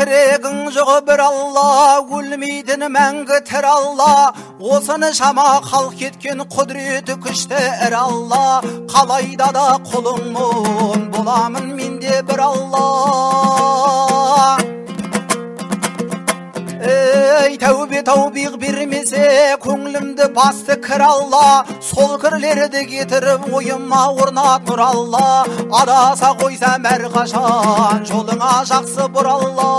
керегің жоқ бір алла, өлмейтін мәңгі тір алла. Осыны шама халық еткен құдіреті күшті ір алла. Қалайда да құлыңмын, боламын менде бір алла. Ей тәубе тәубиқ бермесе көңілімді басты кір алла. Сол кірлерді кетіріп ойыма орнат нұр алла. Адаса қойсам әрқашан жолыңа жақсы бұр алла.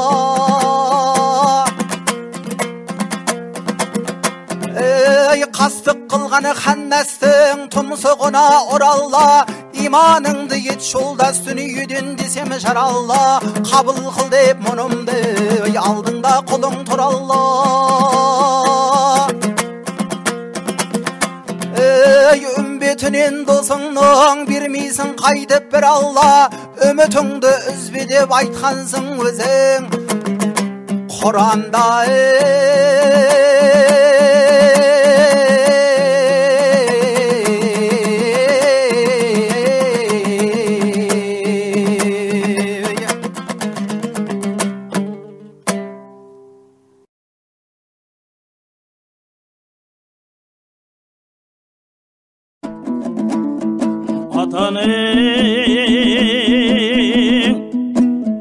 Ей қастық қылғаны ханнастың тұмсығына оралла. Иманыңды ет жолдас дүниеден десем жаралла. Қабыл қыл деп мұнымды алдыңда құлың тұр алла. Ей үмбетінен досыңның бермейсің қайтып бір алла. Үмітіңді үзбе деп айтқансың өзің Құранда.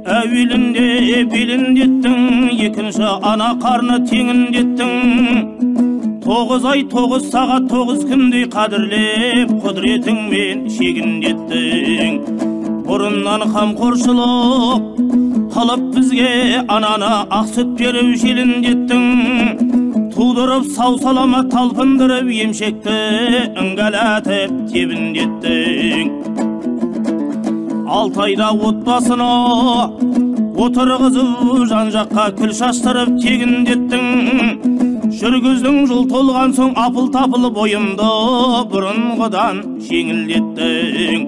Әуелінде беліндеттің, екінші ана қарны теңіндеттің. 9 ай 9 сағат 9 күндей қадірлеп құдіретіңмен шегіндеттің. Бұрыннан қамқоршылық қылып бізге ананы ақ сүт беріп желіндеттің. Тудырып сау салама талпындырып емшекті іңгәләтіп тебіндеттің. 6 айда отбасына отырғызып жан-жаққа күл шаштырып тегіндеттің. Жүргіздің жыл толған соң апыл-тапыл бойымды бұрынғыдан жеңілдеттің.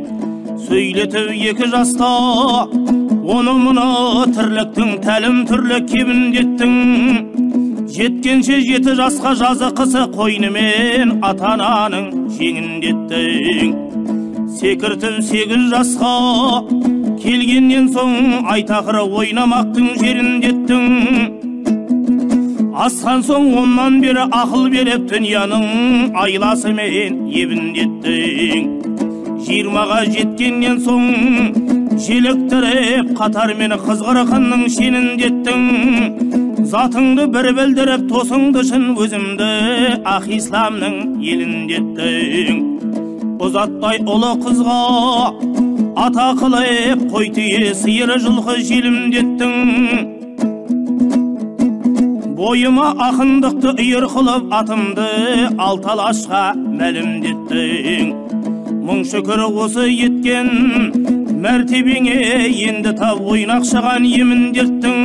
Сөйлетіп 2 жаста оны-мұны тірліктің тәлім түрлі кебіндеттің. Жеткенше 7 жасқа жазы қысы қойнымен ата-ананың жеңіндеттің. Секіртіп 8 жасқа келгеннен соң айтақыры ойнамақтың жеріндеттің. Асқан соң оннан бері ақыл беріп дүнияның айласымен ебіндеттің. 20-ға жеткеннен соң желіктіріп қатармен қызғырқынның шеніндеттің. Затыңды бір білдіріп тосыңды шын өзімді ақ исламның еліндеттің. Ұзатпай ұлы қызға ата қылып қой түйе сиыры жылқы желімдеттің. Бойыма ақындықты үйір қылып атымды алталашқа мәлімдеттің. Мың шүкір осы еткен мәртебеңе енді тап ойнақшыған еміндеттің.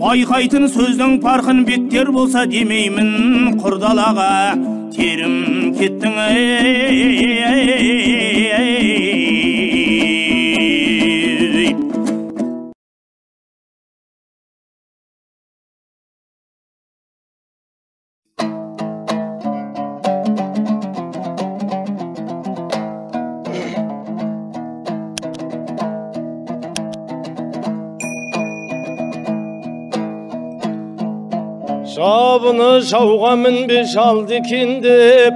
Байқайтын сөздің парқын бектер болса демеймін құрдалаға терім кеттің. Жабыны жауға мінбе жалды екен деп,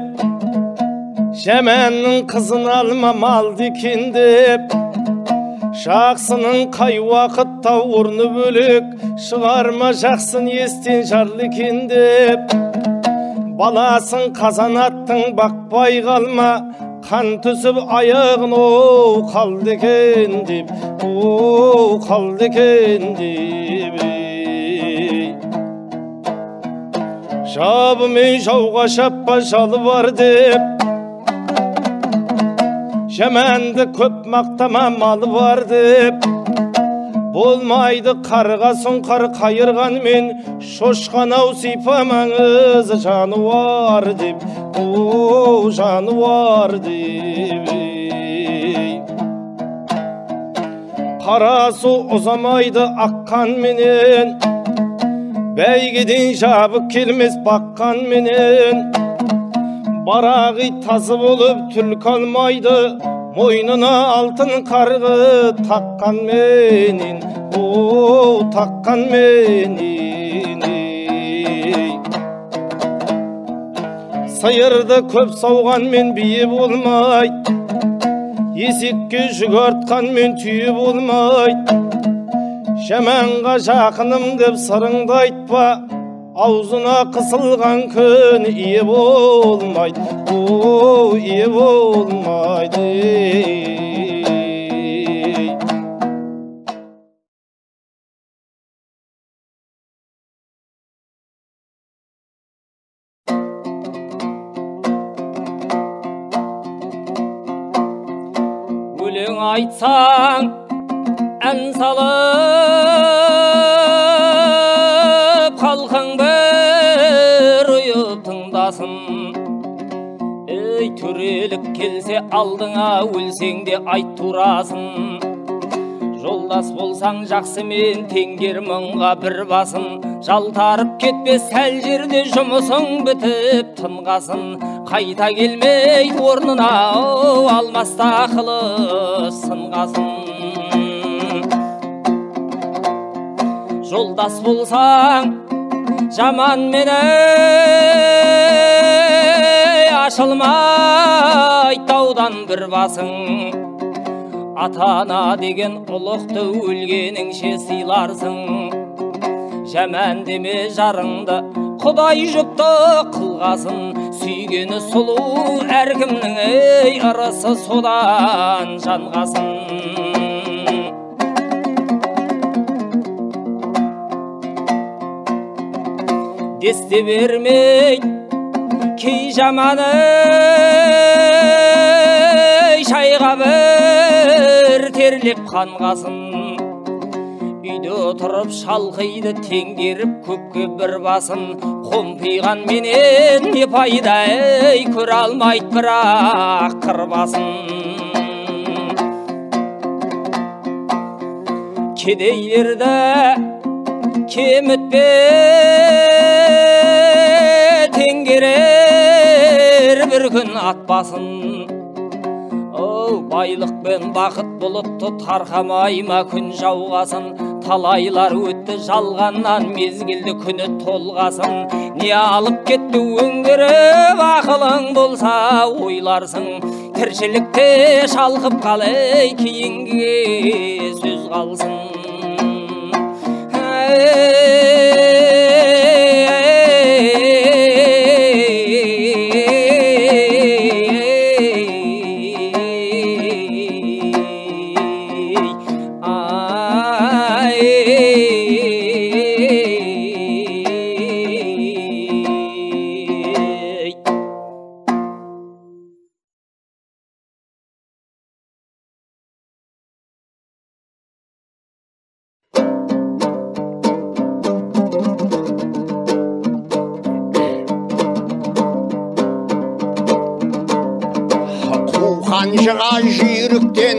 жәмәннің қызын алмам алды екен деп, жақсының қай уақытта орны бөлек, шығарма жақсын естен жарлы екен деп. Баласын қазанаттың бақпай қалма, қан түсіп аяғын оу қалды екен деп, оу қалды екен деп. Жабымен жауға шаппа жалы бар деп, жаманды көп мақтама малы бар деп. Болмайды қарға сұңқар қайырғанмен, шошқанау сипамаңыз жануар деп, о жануар деп. Қара су ұзамайды аққанменен, бәйгеден жабық келмес баққанменен. Барағы тазы болып түлкі алмайды, мойнына алтын қарғы таққанменен, таққан менен сиырды көп сауғанмен бие болмайды, есекке жүк артқанмен түйе болмайды. Жаманға жақыным деп сырыңды айтпа, аузына қысылған күн ие болмайды, ие болмайды. Өлең айтсаң, ән салып, халқың бір ұйып тыңдасын. Ей, төрелік келсе алдыңа, өлсең де айт турасын. Жолдас болсаң жақсымен теңгер мұңға бір басын. Жалтарып кетпе сәл жерде жұмысың бітіп тынғасын. Қайта келмей орнына алмаста қылып сынғасын. Жолдас болсаң жаманмен ашылмай таудан бір басың. Ата-ана деген ұлықты өлгеніңше сыйларсың. Жаман деме жарыңды, Құдай жұпты қылғасын. Сүйгені сұлу әркімнің ырысы содан жанғасын. Десте бермей кей жаманы шайға бір терлеп қанғасын. Үйде отырып шалқиды теңгеріп көпке бір басын. Қомпиған менен не пайда, көре алмайды бірақ қырбасын. Кедейлерді кемітпе, теңгерер бір күн атпасын. Байлық пен бақыт бұлытты тарқамайма күн жауғасын. Талайлар өтті жалғаннан мезгілді күні толғасын. Не алып кетті өңгеріп ақылың болса ойларсың. Тіршілікте шалқып қалай кейінге сөз қалсын. Қанжыға жүйріктен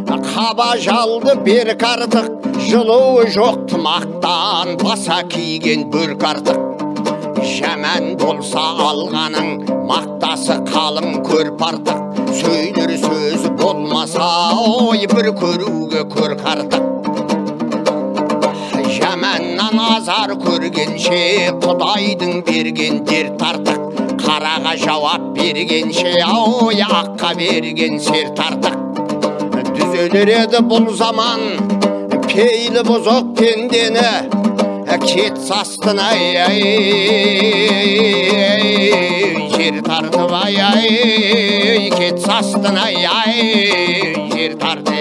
қаба жалды берік артық. Жылуы жоқ тымақтан баса киген бөрік артық. Жаман болса алғаның мақтасы қалың көрп артық. Сөйлер сөз болмаса ой бір көруге көрк артық. Жаманнан азар көргенше Құдайдың берген дерт артық. Қараға жауап бергенше ой аққа берген серт артық. Дүзелер еді бұл заман пейлі бұзық пендені. Кет састын ай жер тартып ай кет састын ай жер тартып.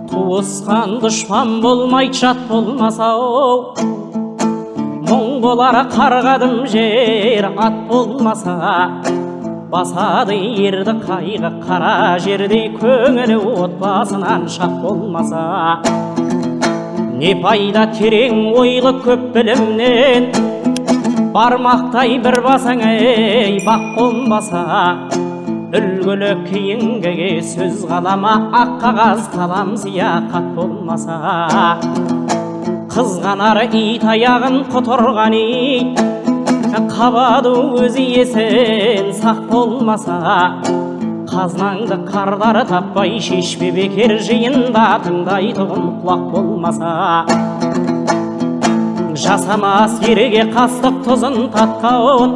Туысқан дұшпан болмай жат болмаса мұң болар қарғадым жер ат болмаса. Басады ерді қайғы қара жерде көңілі отбасынан шат болмаса. не пайда терең ойлы көп білімнен, бармақтай бір басаң ей бақ қонбаса, үлгілі кейінгіге сөз қалама, ақ қағаз қалам сияқат болмаса. Қызғанар ит аяғын құтырған ит, қабады өзі есен сақ болмаса. Қазнаңды қардары таппай шешпе бекер жиында, тыңдайтұғын құлақ болмаса. Жасамас ерге қастық тұзын татқауын,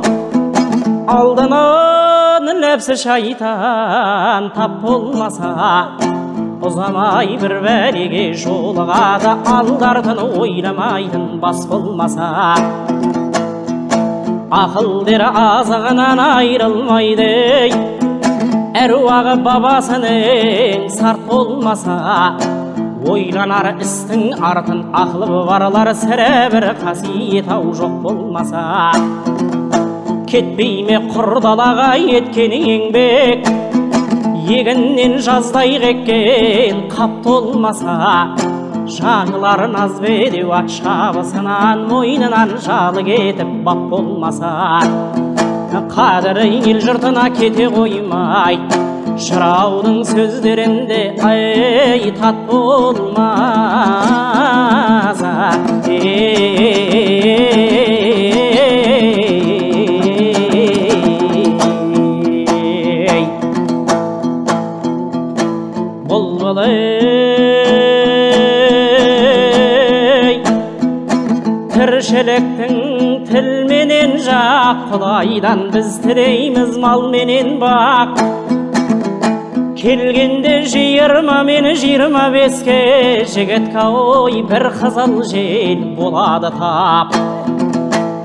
алдынан нәпсі шайтан тап болмаса. Ұзамай бір бәлеге жолығады, алдартын ойламайтын бас болмаса. Ақылдері азығынан айрылмайды, әруағы бабасының сарт болмаса. Ойланар істің артын ақылы барлар, сірі бір қасиет ау жоқ болмаса. Кетпейме құрдалаға еткені еңбек, егіннен жаздай қеккен қап толмаса. Жаңылар наз бедеу ат шабысынан, мойнынан жалы кетіп бап болмаса. Қадірі ел жұртына кете қоймай, жыраудың сөздерінде ай тат болмаса. Тіршіліктің тілменен жақ, Құдайдан біз тілейміз малменен бақ. Келгенде 20-25-ке жігітка ой бір қызыл жел болады тап.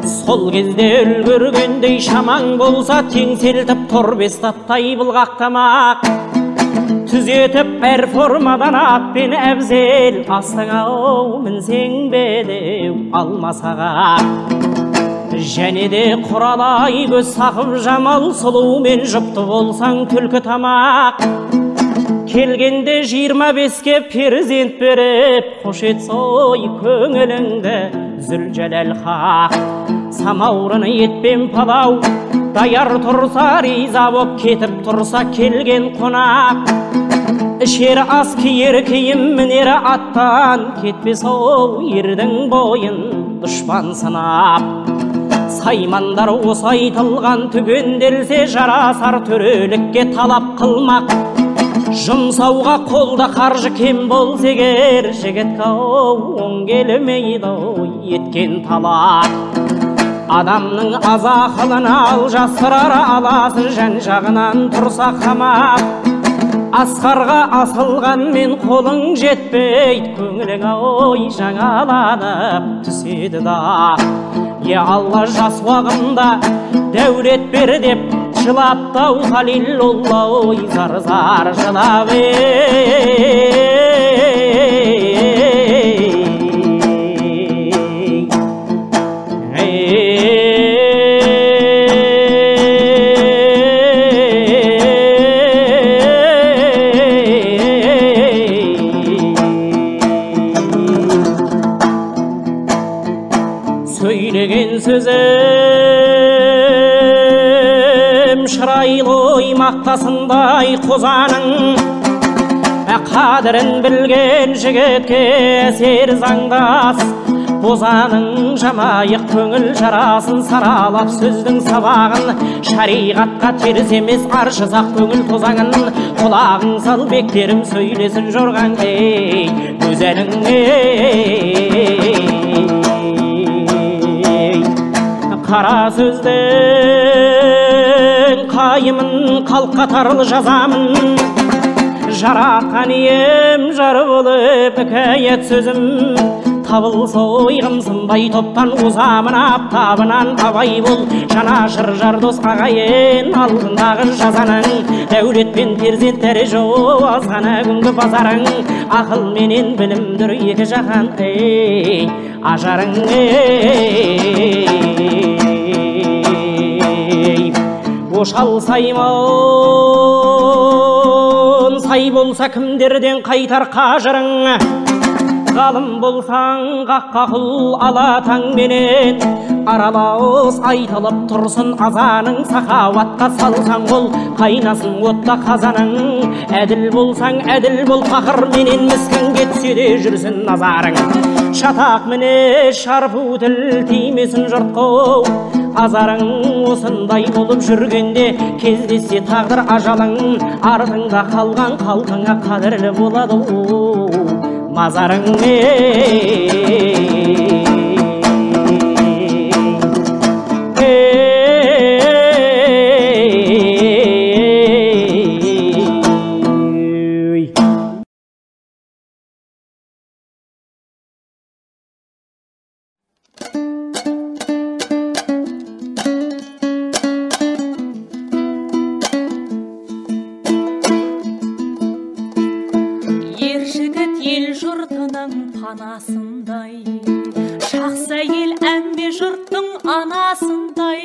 Сол кезде үлгіргендей шамаң болса, теңселтіп тұр бес таттай бұлғақтамақ. Түзетіп әр формадан атпен әбзел, астыңа оу мінсең бедеу алмасаға. Және де құралай көз сақып жамал, сұлумен жұпты болсаң түлкі тамақ. Келгенде 25-ке перзент беріп, қош етсой көңіліңді Зүлжәләл хақ. Самаурыны етпен палау, даяр тұрса риза боп, кетіп тұрса келген қонақ. Ішер ас киер киім мінер аттан, кетпес оу ердің бойын дұшпан сынап. Саймандар осы айтылған түгенделсе, жарасар төрелікке талап қылмақ. Жұмсауға қолда қаржы кем болса егер, жігітка оу оң келмейді еткен талап. Адамның аз ақылын ал жасырар аласы, жан жағынан тұрса қамақ. Асқарға асылғанмен қолың жетпейді, көңілің ой жаңаланып түседі да. Е Алла жас уағында дәулет бер деп жылаптау Халилулла ой зар-зар жылап Сөйлеген сөзім шырайлы мақтасындай қозаның, қадірін білген жігітке әсер заңдас. Бозаның жамайық көңіл жарасын саралап, сөздің сабағын шариғатқа теріс емес аршысақ көңіл тозаңын. Құлағың сал бектерім сөйлесін жорған ей өз әліңе. Қара сөздің қайымын қалқатарлы жазамын, жаратқан ием жары болып әкәйет сөзім. Табылса ойғым сынбай топтан озамын, аптабынан абай бол, жанашыр жар дос ағайын алдындағы жазаның. Дәулетпен перзенттері жоқ азғана күнгі базарың, ақыл менен білімдір екі жаһан ей ажарың ей. Ошал саймон сай болса кімдерден қайтар қажырың, ғалым болсаң қаққақыл алатаң менен аралауыз айтылып тұрсын азаның сахауатқа салсаң ол қайнасын отта қазаның әділ болсаң әділ бол қақыр менен міскінге түсе де жүрсін назарың шатақ мінез шарпу тіл тимесін жұртқау азарың осындай болып жүргенде кездессе тағдыр ажалың артыңда қалған халқыңа қадірлі болады мазарың панасындай жақсы әйел әмбе жұрттың анасындай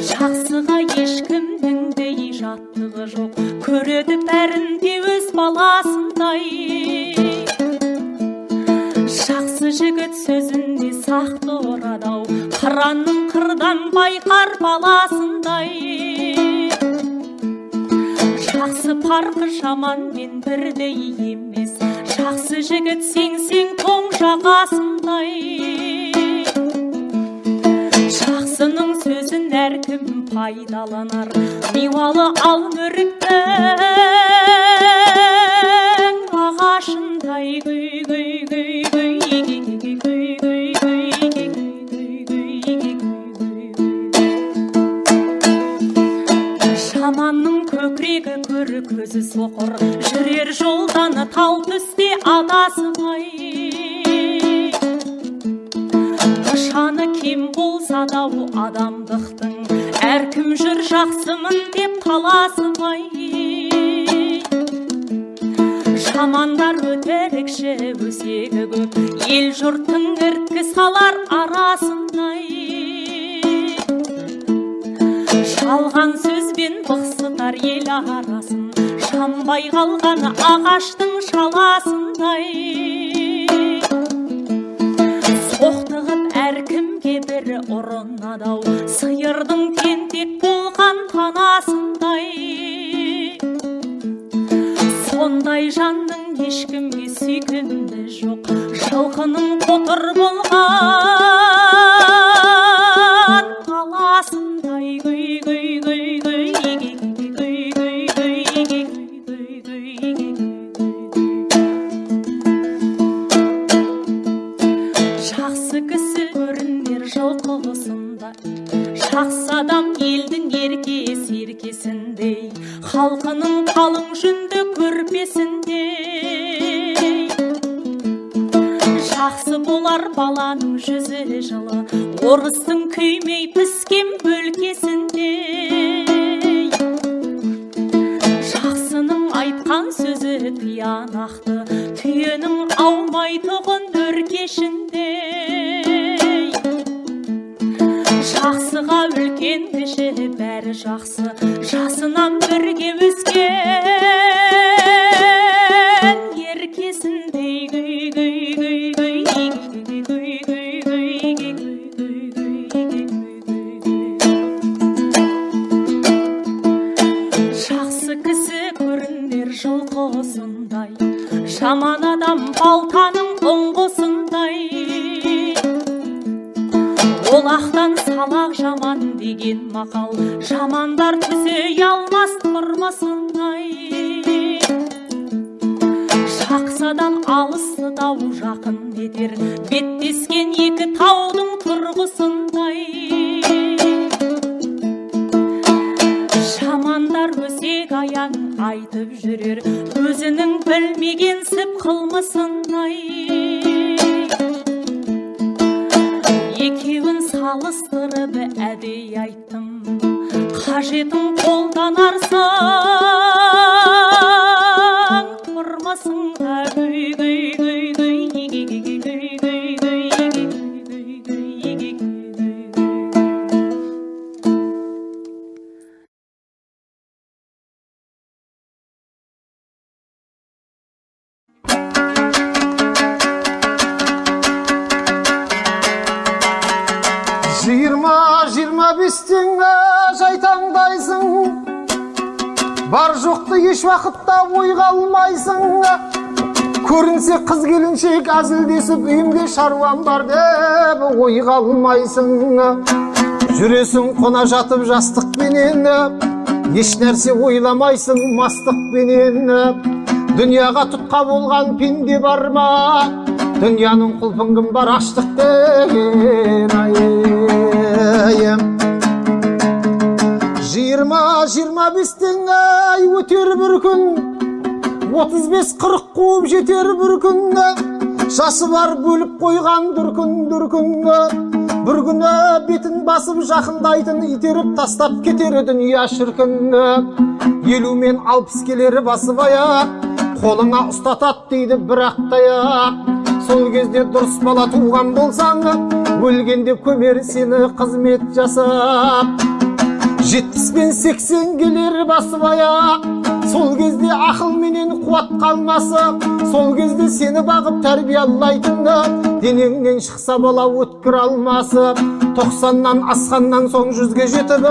жақсыға ешкімнің де жаттығы жоқ көреді бәрін де өз баласындай жақсы жігіт сөзінде сақты орадау қыранның қырдан байқар баласындай жақсы парқы жаманмен бірдей емес жақсы жігіт сеңсең тоң жағасындай жақсының сөзін әркім пайдаланар миуалы ал мөріктің ағашындай жаманның көкірегі көрі көзі соқыр жүрер жолдан тау түсте адасымай нышаны кем болса да адамдықтың әркім жүр жақсымын деп таласымай жамандар өтерекші өсегі көп ел жұрттың ірткі салар арасындай жалған сөзбен бықсытар ел арасын жанбай қалған ағаштың шаласындай соқтығып әркімге бір ұрынады-ау сиырдың тентек болған танасындай сондай жанның ешкімге сүйкімді жоқ жылқының қотыр болған қаласындай жақсы кісі көрінер жылқылысында жақсы адам елдің ерке серкесіндей халқының қалың жүнді көрпесіндей жақсы болар баланың жүзі жылы орыстың күймей піскен бөлкесіндей жақсының айтқан сөзі тиянақты түйенің аумайтұғын өркешіндей жақсыға үлкен кіші бәрі жақсы жасынан бірге өскен еркесіндей жақсы кісі көрінер жылқысындай жаман адам балтаның ұңғысындай олақтан салақ жаман деген мақал жамандар түсе алмас тұрмысындай жақсыдан алысты дау жақын етер беттескен екі таудың тұрғысындай жамандар өсек аяң айтып жүрер өзінің білмеген сіп қылмысындай екеуін салыстырып әдей айттым қажетін қолданарсың тұрмысыңда бар жоқты еш уақытта ойға алмайсың. Көрінсе қыз келіншек әзілдесіп үйімде шаруам бар деп ойға алмайсың. Жүресің қона жатып жастықпенен, еш нәрсе ойламайсың мастықпенен. Дүнияға тұтқа болған пенде бар ма? Дүнияның құлпын кім бар аштық деген айым. 20-25-тен ай өтер бір күн, 35-40 қуып жетер бір күн. Жасы бар бөліп қойған дүркін. Бір күні бетін басып жақындайтын, итеріп тастап кетер дүния шіркін. 50 мен 60 келері басып аяқ, қолыңа ұстатат дейді бір ақтаяқ. Сол кезде дұрыс бала туған болсаң, өлгенде көмер сені қызмет жасап. 70 пен 80 келер басып аяқ, сол кезде ақыл менен қуат қалмасы. Сол кезде сені бағып тәрбиялайтын, денеңнен шықса бала өткір алмасы. 90-нан асқаннан соң 100-ге жетіп,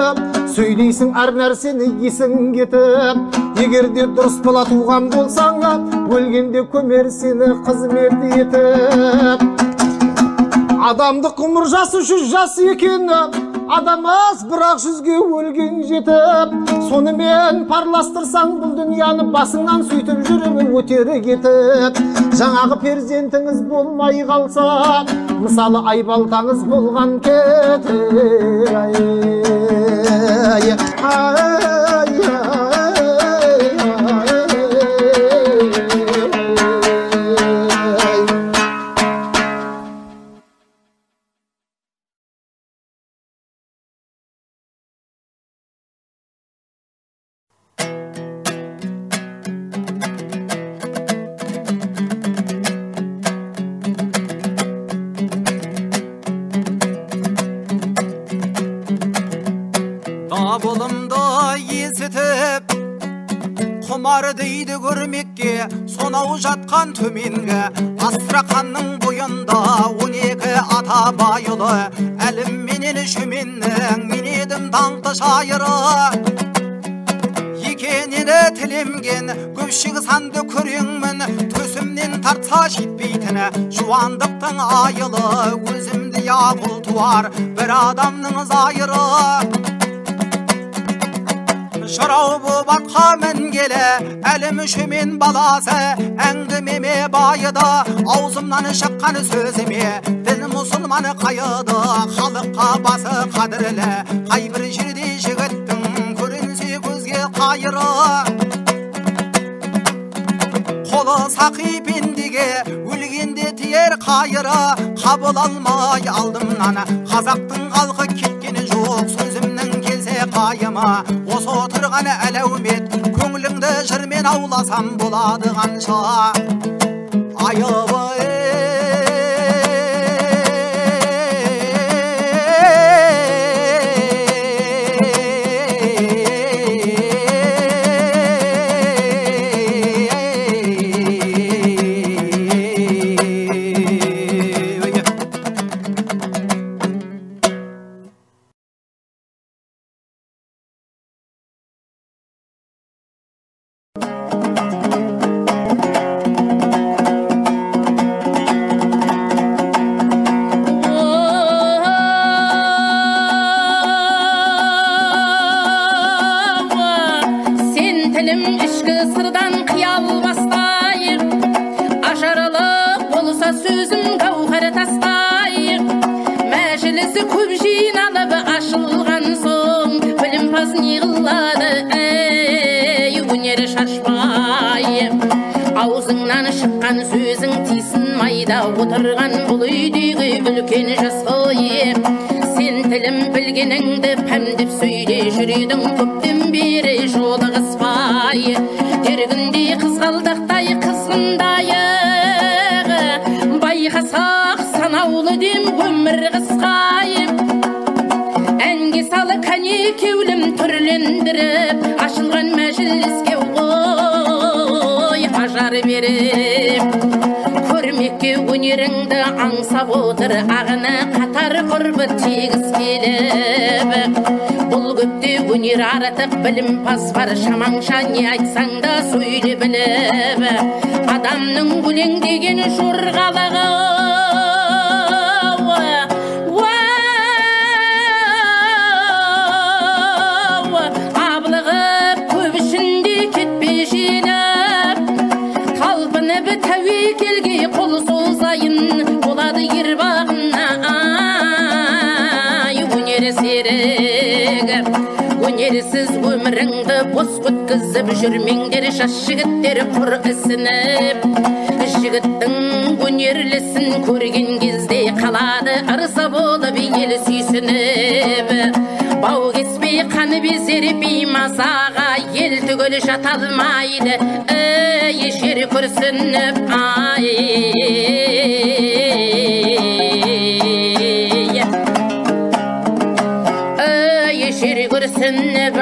сөйлейсің әр нәрсені есің кетіп. Егерде дұрыс бала туған болсаң, өлгенде көмер сені қызмет етіп. Адамдық ғұмыр жасы 100 жас екен, адам аз бірақ 100-ге өлген жетіп. Сонымен парластырсаң бұл дүнияны, басыңнан сөйтіп жүріп өтері кетіп. Жаңағы перзентіңіз болмай қалса, мысалы айбалтаңыз болған кетер. Құмар дейді көрмекке сонау жатқан төменгі, Астраханның бойында 12 ата байылы. Әлім менен шөменнің мен едім даңқты шайыры. Екенені тілемген көпшік санды көреңмін, төсімнен тартса жетпейтіні жуандықтың айылы. Өзімді яғыл туар бір адамның зайыры. Жырау боп атқа мінгелі әлім шөмен баласы, әңгімеме байыды аузымнан шыққан сөзіме. Дін мұсылманы қайыды, халыққа басы қадірлі, қай бір жерде жігіттің көрінсе көзге қайыры. Қолы сақи пендеге өлгенде тиер қайыры. Қабыл алмай алдымнан қазақтың халқы кеткені жоқ, сөзімнің келсе қайыма. Осы отырған әлеумет көңіліңді жырмен ауласам болады қанша айыбы. Аузыңнан шыққан сөзің тисін майда, отырған бұл үйдегі үлкен жас қой. Сен тілім білгеніңді пәмдіп сөйле жүредің, көптен бері жолығыспай. Дергінде қызғалдақтай қызғындайы, байқасақ санаулы дем өмір қысқай. Әнге салы кәне кеулім түрлендіріп, ашылған мәжіліске жар беріп, көрмекке өнеріңді аңсап отыр ағыны қатар құрбы тегіс келіп бұл көпте өнер артық білімпаз бар шамаңша не айтсаң да сөйле біліп адамның өлең деген жорғалығы абылығып көп ішінде кетпе желіп талпынып тәуекелге қол созайын болады ер бағына өнер серігі өнерсіз өміріңді бос өткізіп жүрмеңдер жас жігіттер құр ісініп жігіттің өнерлісін көрген кезде қалады ырза болып ел сүйсініп бау кеспей қаны безер беймазаға ел түгел жата алмайды ешер күрсініп ешер күрсініп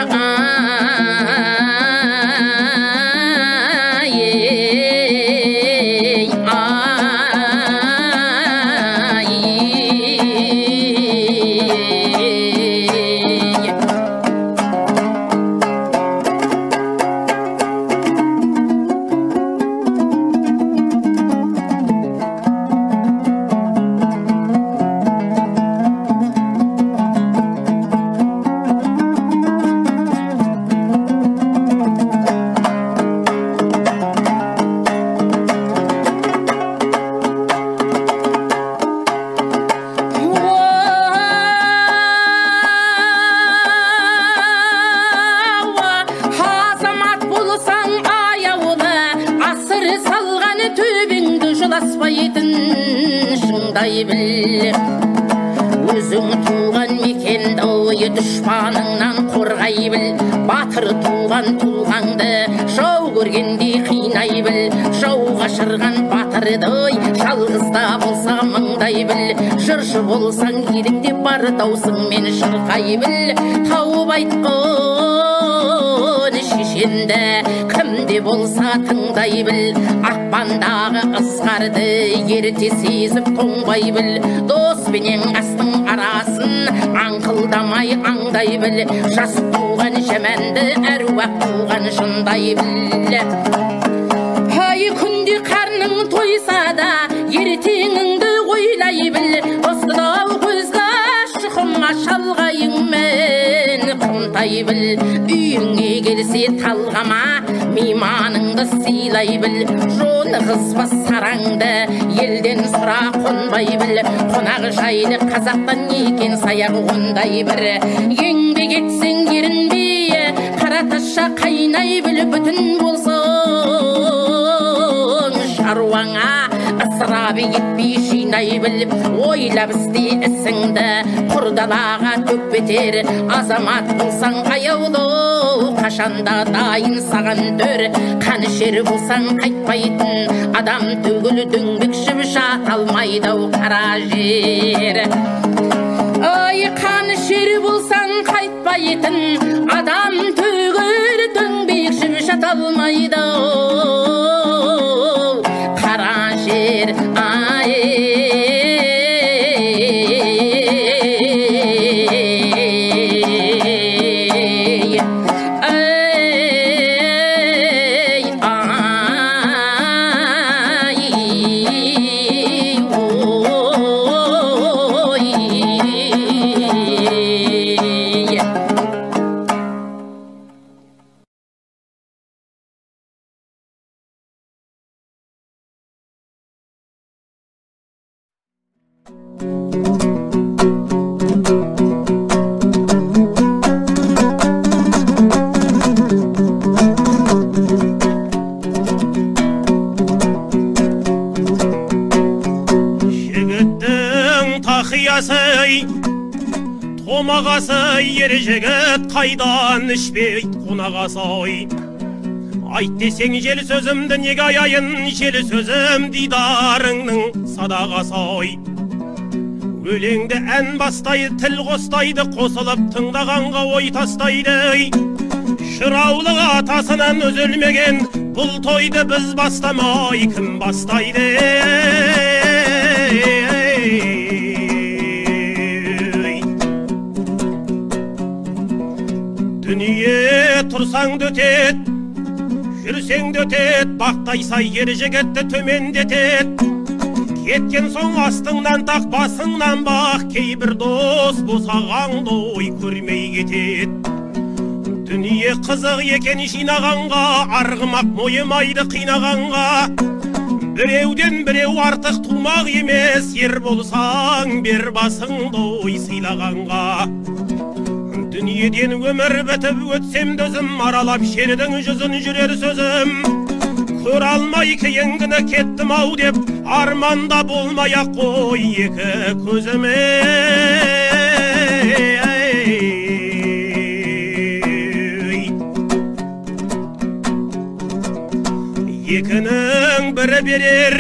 өзің туған мекенді ойы дұшпаныңнан қорғай біл батыр туған тұлғаңды жау көргенде қинай біл жауға шырған батырдай жалғызда болса мыңдай біл жыршы болсаң еліңде бар даусыңмен шырқай біл тауып айтқын шешенді кімде болса тыңдай біл ақпандағы ызғарды ерте сезіп тоңбай біл дос пенен қастың арасын аңқылдамай аңдай біл жас туған жаманды әруақ туған шындай біл ай күнде қарның тойса да ертеңіңді ойлай біл осынау көзге шықыма шалғайыңмен қымтай біл үйіңе келсе талғама мейманыңды сыйлай біл жоны қызбас сараңды елден сұра қонбай біл қонақ жайлы қазақтан екен саяқ ондай бір еңбек етсең ерінбей қара тасша қайнай біл бүтін болсың шаруаңа ысырап етпей жинай біл ойлап істе ісіңді құр далаға төкпетер азамат болсаң аяулы қашанда дайын саған төр қанішер болсаң қайтпайтын адам түгіл дөңбекшіп жата алмайды ау қара жер ай қанішер болсаң қайтпайтын адам түгіл дөңбекшіп жата алмайды ау қара жер Томағасы ер жігіт қайдан ішпейт қонағасай айт десең жел сөзімді неге аяйын жел сөзім дидарыңның садағасай өлеңді ән бастайды тіл қостайды қосылып тыңдағанға ой тастайды жыраулық атасынан үзілмеген бұл тойды біз бастамай кім бастайды Дүние тұрсаң дөтет, жүрсең дөтет, бақтай сай ер жігітті төмендетет. Кеткен соң астыңнан тақ, басыңнан бақ, кейбір дос босағаңды ой көрмей кетет. Дүние қызық екен жинағанға, арғымақ мойымайды қинағанға. Біреуден біреу артық тумақ емес, ер болсаң бер басыңды ой сыйлағанға. Дүниеден өмір бітіп өтсем дөзім, аралап жердің жүзін жүрер сөзім. Көр алмай кейінгіні кеттім ау деп, арманда болмай-ақ қой екі көзіме. Екінің бірі берер,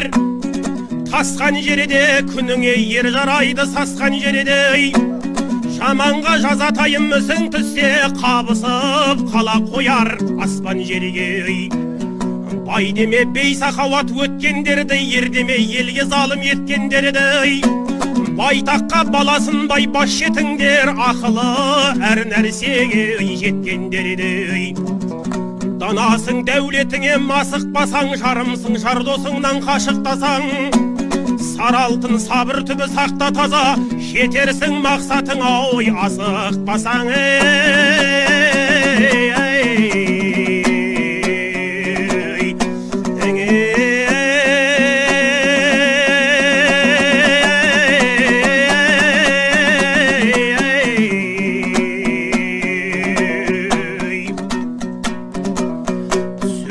тасқан жерде күніңе ер жарайды сасқан жерде. Жаманға жазатайым мүсің түссе, қабысып қала қояр аспан жерге. Бай деме бейсақауат өткендерді, ер деме елге залым еткендерді. Байтаққа баласын бай баш жетіңдер, ақылы әр нәрсеге жеткендерді. Данасың дәулетіңе масықпасаң, жарымсың жар досыңнан қашықтасаң. Сар алтын сабыр түбі сақта таза, жетерсің мақсатың ой асықпасаң.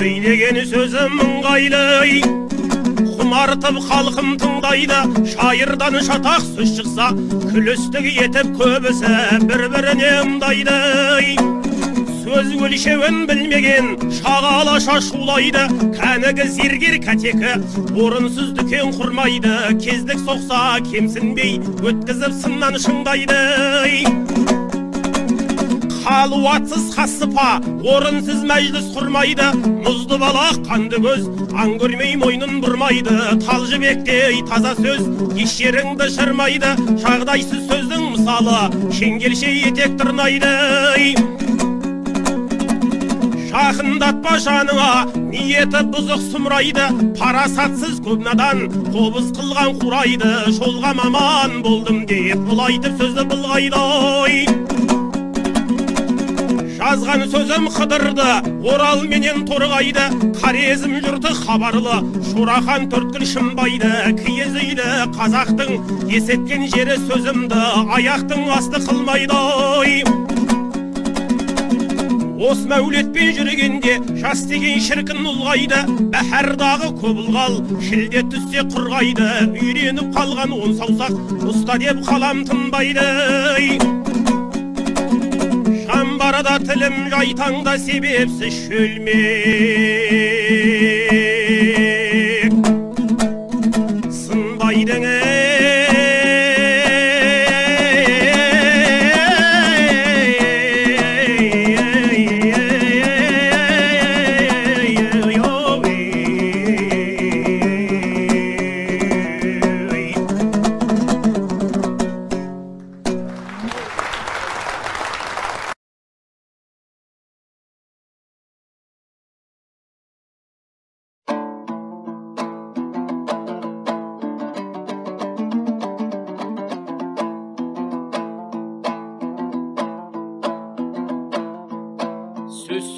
Сөйлеген сөзім ыңғайлы, құмартып халқым тыңдайды. Шайырдан шатақ сөз шықса, күлістік етіп көбісі бір-біріне ымдайды. Сөз өлшеуін білмеген шағала шашулайды. Кәнігі зергер кәтекі орынсыз дүкен құрмайды. Кездік соқса кемсінбей өткізіп сыннан шыңдайды. Қалуатсыз қасыпа орынсыз мәжліс құрмайды. Мұзды балақ қанды көз аң көрмей мойнын бұрмайды. Тал жібектей таза сөз еш жеріңді шырмайды. Жағдайсыз сөздің мысалы шеңгелше етек тырнайды. Жақындатпа жаныңа ниеті бұзық сұмырайды. Парасатсыз көп надан қобыз қылған құрайды. Жолға маман болдым деп бұлайтып сөзді былғайды. Жазған сөзім қыдырды, орал менен торғайды. Қарезім жұрты хабарлы, Шурахан төрткіл шымбайды. Киіз үйлі қазақтың есеткен жері сөзімді аяқтың асты қылмайды. Ос мәулетпен жүргенде жас деген шіркін ұлғайды. Бәхардағы көп ұлғал шілде түссе құрғайды. Үйреніп қалған он саусақ ұста деп қалам тынбайды. Барада тілім жайтаңда себепсіз шөлмек сынбайдың.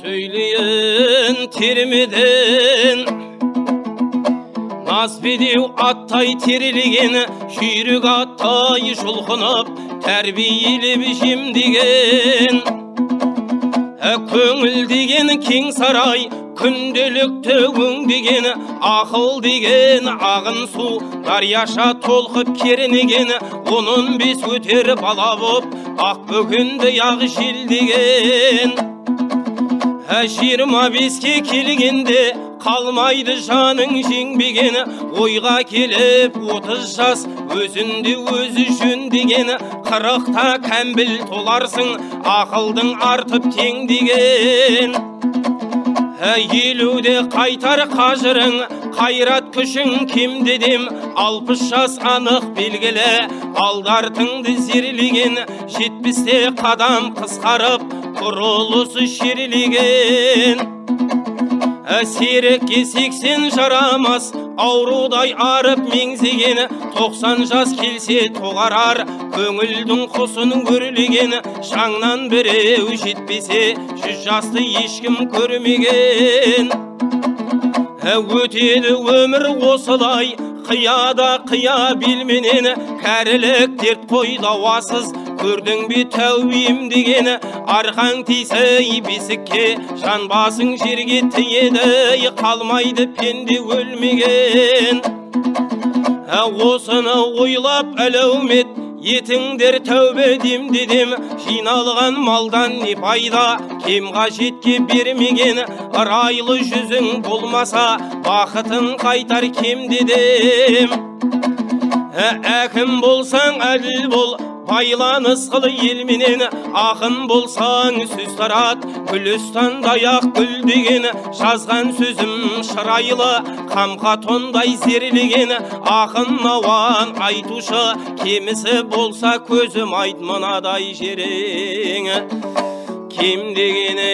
Söyleyen termeden Naz bedeu atтай терілген, жүйрік аттай жұлқынып тәрбиелі бішім деген. Көңіл деген кең сарай, күнделікті өңдеген. Ақыл деген ағын су, дарияша толқып керінеген. 15 өтер бала боп, ақ бөгінді ақ жел деген. 25-ке келгенде қалмайды жаның жеңбеген. Ойға келіп 30 жас өзінде өзі жөн деген. 40-та кәмбіл толарсың, ақылдың артып тең деген. 50-де қайтар қажырың, қайрат күшің кем дедім. 60 жас анық белгілі, алдартыңды зерлеген. 70-те қадам қысқарып құрылысы шерлеген. Серекке 80 жарамас, аурудай арып меңзеген. 90 жас келсе тоғарар, көңілдің құсын өрлеген. Шаңнан біреу жетпесе, 100 жасты ешкім көрмеген. Өтеді өмір осылай, қияда қия белменен. Кәрілік дерт қой дауасыз, көрдің бе тәубем деген. Арқаң тисе бесікке, жан басың жерге тиеді. Қалмайды пенде өлмеген. Осыны ойлап әлеумет, етіңдер тәубе демдедем. Жиналған малдан не пайда, кем қажетке бермеген. Райлы жүзің болмаса, бақытын қайтар кем дедем. Әкім болсаң әділ бол, байланыс қыл елменен. Ақын болсаң сөз тарат, Гүлістан даяқ гүл деген. Жазған сөзім шырайлы, қамқа тондай зерлеген. Ақын науан айтушы, кемісі болса көзім айт мынадай жерең. Кем дегені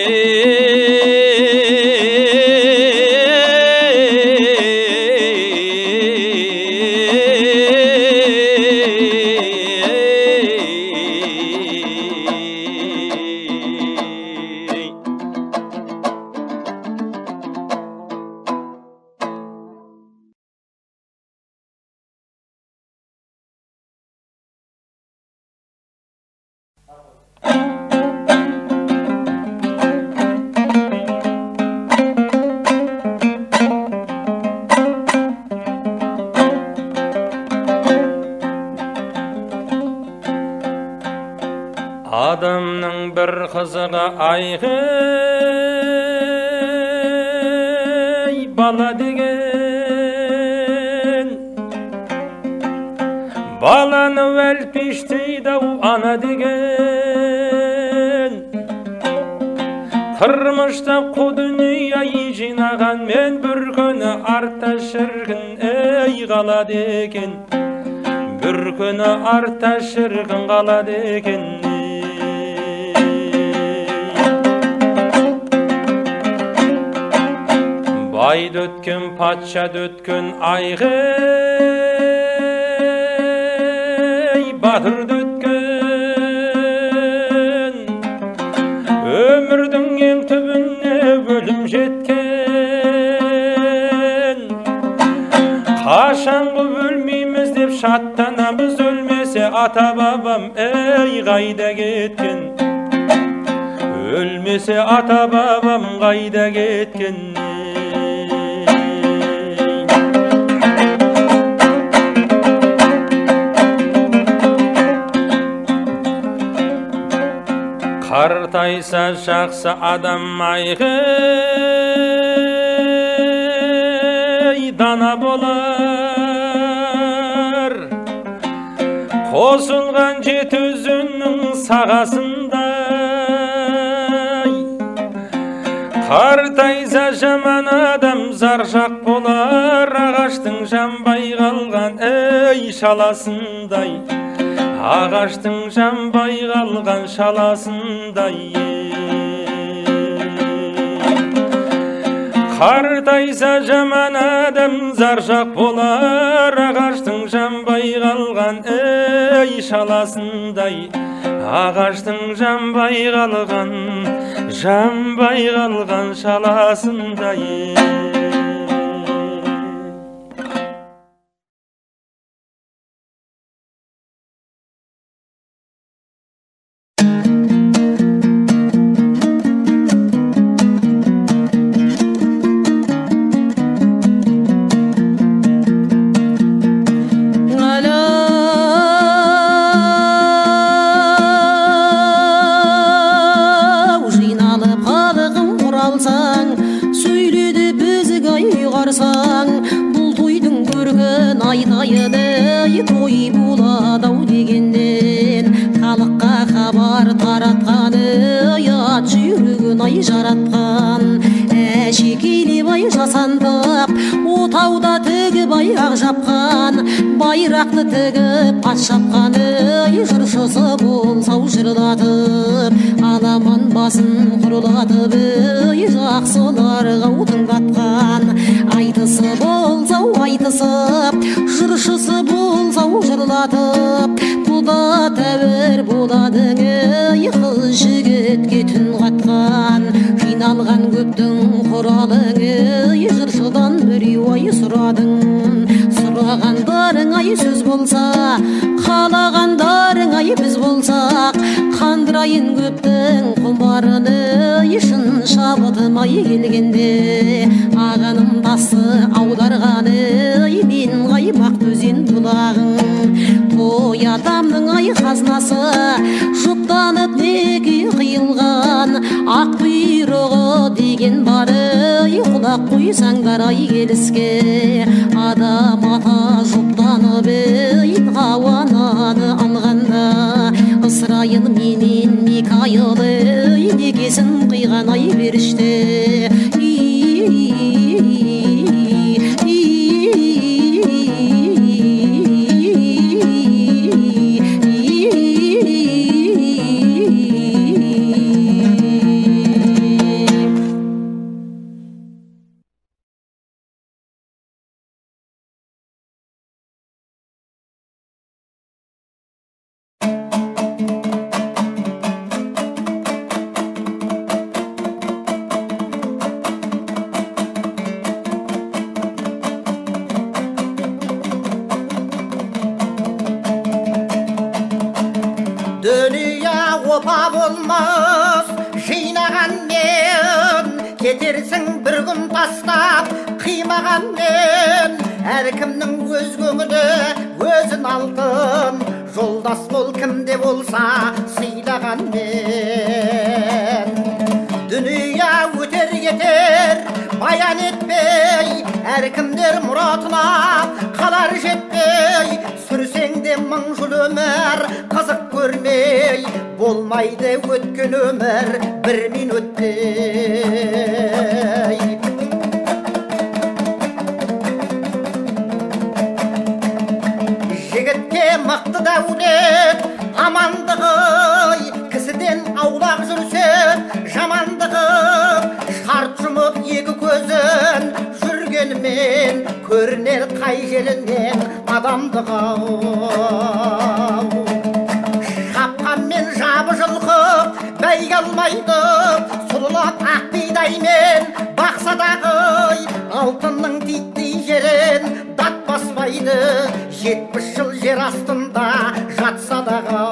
Адамның бір қызығы айғай бала деген. Баланы әлпештейді-ау ана деген. Тұрмышта қу дүние жинаған мен бір күні артта шіркін ей қалады екен. Бір күні артта шіркін қалады екен. Байды өткен, патшады өткен айғай батырды өткен. Өмірдің ең түбіне өлім жеткен. Қашанғы өлмейміз деп шаттанамыз, өлмесе ата бабам ей қайда кеткен. Өлмесе ата бабам қайда кеткен. Қартайса жақсы адам айғай дана болар. Қосылған жеті өзеннің сағасындай. Қартайса жаман адам заржақ болар. Ағаштың жанбай қалған ей шаласындай. Ағаштың жанбай қалған шаласындай. Қартайса жаман адам заржақ болар. Ағаштың жанбай қалған ей шаласындай. Ағаштың жанбай қалған шаласындай. Бұл тойдың көрген айтайыды той болады-ау дегенден. Халыққа хабар таратқаны ат жүйрігін ай жаратқан. Әже шекелебай жасандып отауда тігіп аяқ жапқан байрақты тігіп ат шапқан жыршысы болсау жырлатып аламан басын құрылатып жақсыларға тыңдатқан айтысы болсау айтысып жыршысы болсау жырлатып бұда тәуір боладың қыз жігітке түн қатқан жиналған көптің құралың жыршыдан біреу ай сұрадың сұрағандарың ай сөз болса қалағандарың ай біз болсақ қандырайын көптің құмарыны шын шабытымай келгенде ағаным тасы аударғаны мен қаймақ төзен бұлағың той атамның ай қазынасы жұптанып неге қиылған ақ бұйрығы деген бары құлақ қойсаңдар ай келіске адам ата жұптанып қауананы алғанда ысырайыл менен Микайылы некесін қиған ай беріште опа болмас жинағанмен кетерсің бір күн тастап қимағанмен әркімнің өз көңілі өзін алтын жолдас бол кімде болса сыйлағанмен дүние өтер кетер баян етпей әркімдер мұратына қалар жетпей сүрсең де мың жыл өмір қызық көрмей болмайды өткен өмір бір минөттей жігітке мықты дәулет амандығы кісіден аулақ жүрсе жамандығы шарт жұмып екі көзін жүргенімен көрінер қай жерінен адамдығы шапқанмен жабы жылқып бәйге алмайды сұлулап ақ бидаймен бақса дағы алтынның титтей жерін дат баспайды 70 жыл жер астында жатса дағы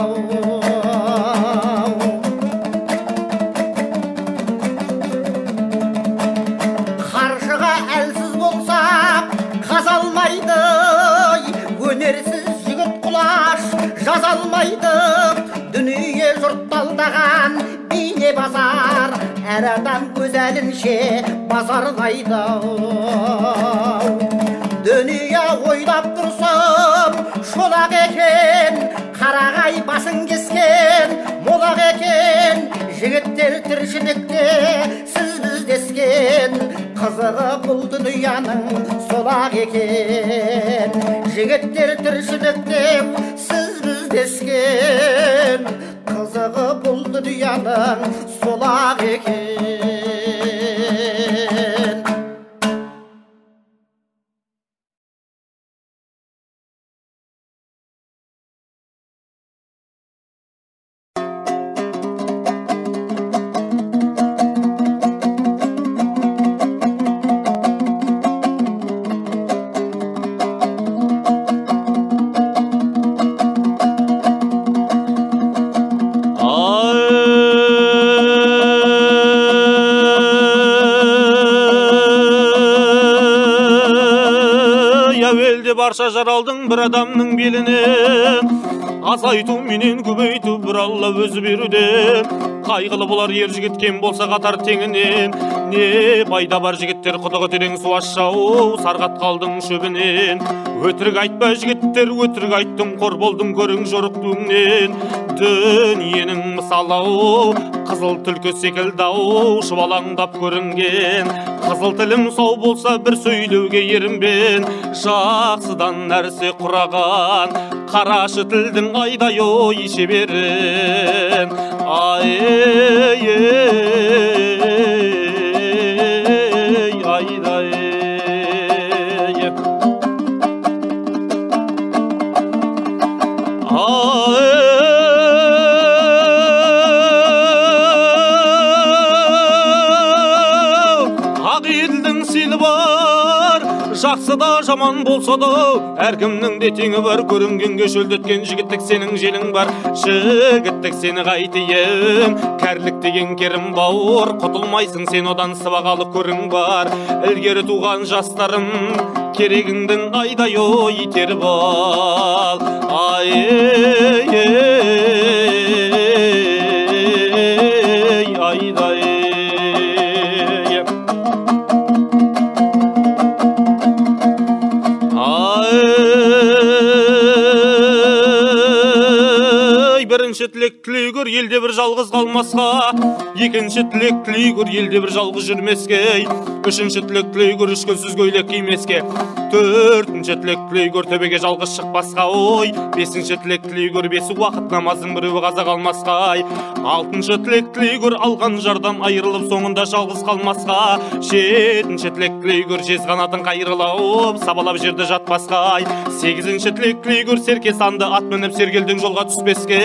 қаржыға әлсіз болса қаза алмайды өнерсіз жігіт құлаш жаза алмайды дүние жұртталдаған бейне базар әр адам өз әлінше базарлайды дүние ойлап тұрсам шолақ екен қарағай басын кескен молақ екен жігіттер тіршілікте сіз біздескен қызығы бұл дүнияның солақ екен жігіттер тіршілікте сіз біздескен қызығы бұл дүнияның солақ екен барша жаралдың бір адамның белінен азайту менен көбейту бір алла өзі беруден Қайғылы болар ер жігіт кем болса қатар теңінен. Не пайда бар жігіттер құдығы терең су ашау, сарғат қалдың шөбінен. Өтірік айтпа жігіттер, өтірік айттың, қор болдың көрің жорық туыңнен. Дүниенің мысалау, қызыл түлкі секілдау, шұбалаңдап көрінген. Қызыл тілім сау болса бір сөйлеуге ерінбен. Жақсыдан нәрсе құраған, қарашы тілдің айдай ой шеберін. Айдай Ақ елдің сені бар, жақсы да жаман болса да, әркімнің де теңі бар. Көрінгенге шөлдеткен жігіттік сенің желің бар. Жігіттік сені қайтейін, кәрлік деген керім бауыр. Құтылмайсың сен одан, сыбағалы көрің бар. Ілгері туған жастарым, керегіңдің айдай ой теріп ал. Айдай Бірінші тілек тілей көр, елде бір жалғыз қалмасқа. Екінші тілек тілей көр, елде бір жалғыз жүрмеске. Үшінші тілек тілей көр, үш көзсіз көйлек кимеске. Төртінші тілек тілей көр, төбеге жалғыз шықпасқа. Ой, бесінші тілек тілей көр, бесі уақыт намазың біреуі қаза қалмасқа. Алтыншы тілек тілей көр, алған жардан айырылып соңында жалғыз қалмасқа. Жетінші тілек тілей көр, жез қанатын қайырылып сабалап жерді жатпасқа. Сегізінші тілек тілей көр, серке санды ат мініп сергелдің жолға түспеске.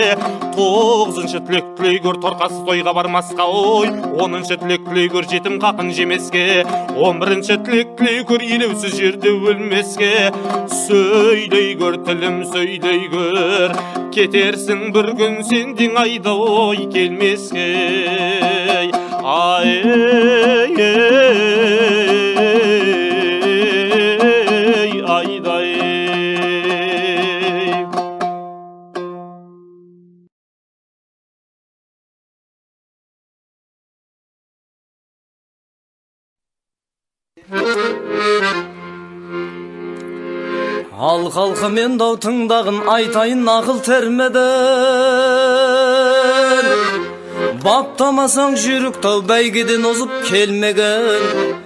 Тоғызыншы тілек тілей көр, торқасы тойға бармасқа. Ой, оныншы тілек тілей көр, жетім қақын жемеске. 11-ші тілек тілей көр, елеусіз жерде өлмеске. Сөйлей көр, тілім сөйлей көр, кетерсің бір күн сендің айда ой келмеске. Айдай Ал халқымен дау тыңдағын айтайын ақыл термеден. Баптамасаң жүйрік тау бәйгеден озып келмеген.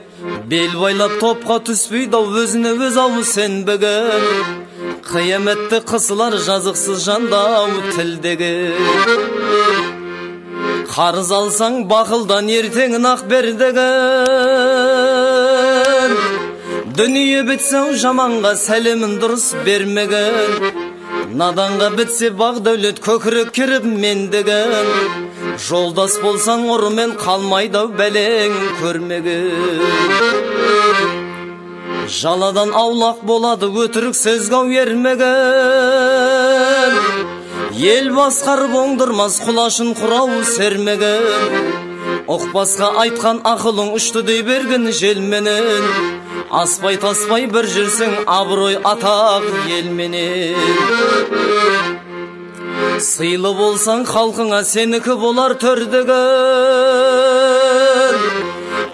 Бел байлап топқа түспей дау өзіне өз ау сенбеген. Қияметті қысылар жазықсыз жандау тілдегі. Қарыз алсаң бақылдан ертеңін ақ бер деген. Дүние бітсеу жаманға сәлемін дұрыс бермеген. Наданға бітсе бақ дәулет көкірек керіп мен деген. Жолдас болсаң ұрымен қалмайдау бәлең көрмеген. Жаладан аулақ болады өтірік сөзгау ермеген. Ел басқарып оңдырмас құлашын құрау сермеген. Оқпасқа айтқан ақылың ұшты дей берген желменен. Аспай таспай бір жүрсің абырой атақ елменен. Сыйлы болсаң халқыңа сенікі болар төрдеген.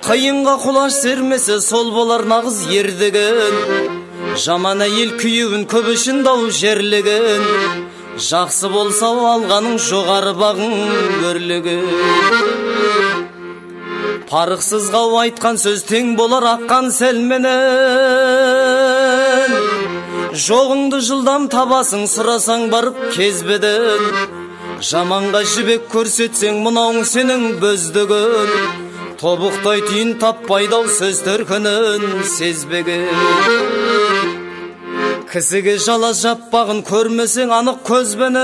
Қиынға құлаш сермесе сол болар нағыз ердеген. Жаман әйел күйеуін көп үшін дау жерлеген. Жақсы болса алғаның жоғары бағың өрлеген. Парықсызға айтқан сөз тең болар аққан сәлменен. Жоғыңды жылдам табасың сұрасаң барып кезбеден. Жаманға жібек көрсетсең мынауың сенің бөздігін. Тобықтай түйін таппайдау сөз төркінін сезбеген. Кісіге жала жаппағын көрмесең анық көзбенен.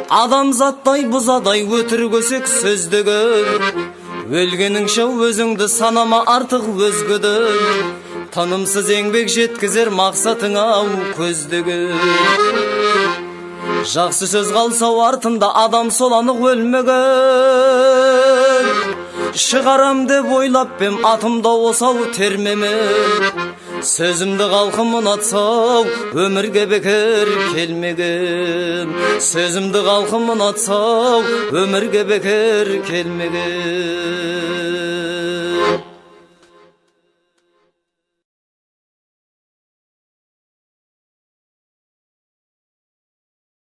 Адамзаттай бұзадай өтірік өсек сөздігін. Өлгеніңше өзіңді санама артық өзгеден. Танымсыз еңбек жеткізер мақсатың ау көздігін. Жақсы сөз қалсау артында адам сол анық өлмеген. Шығарам деп ойлап бем атымда осау термемен. сөзімді халқым ұнатсау өмірге бекер келмеген, сөзімді халқым ұнатсау өмірге бекер келмеген.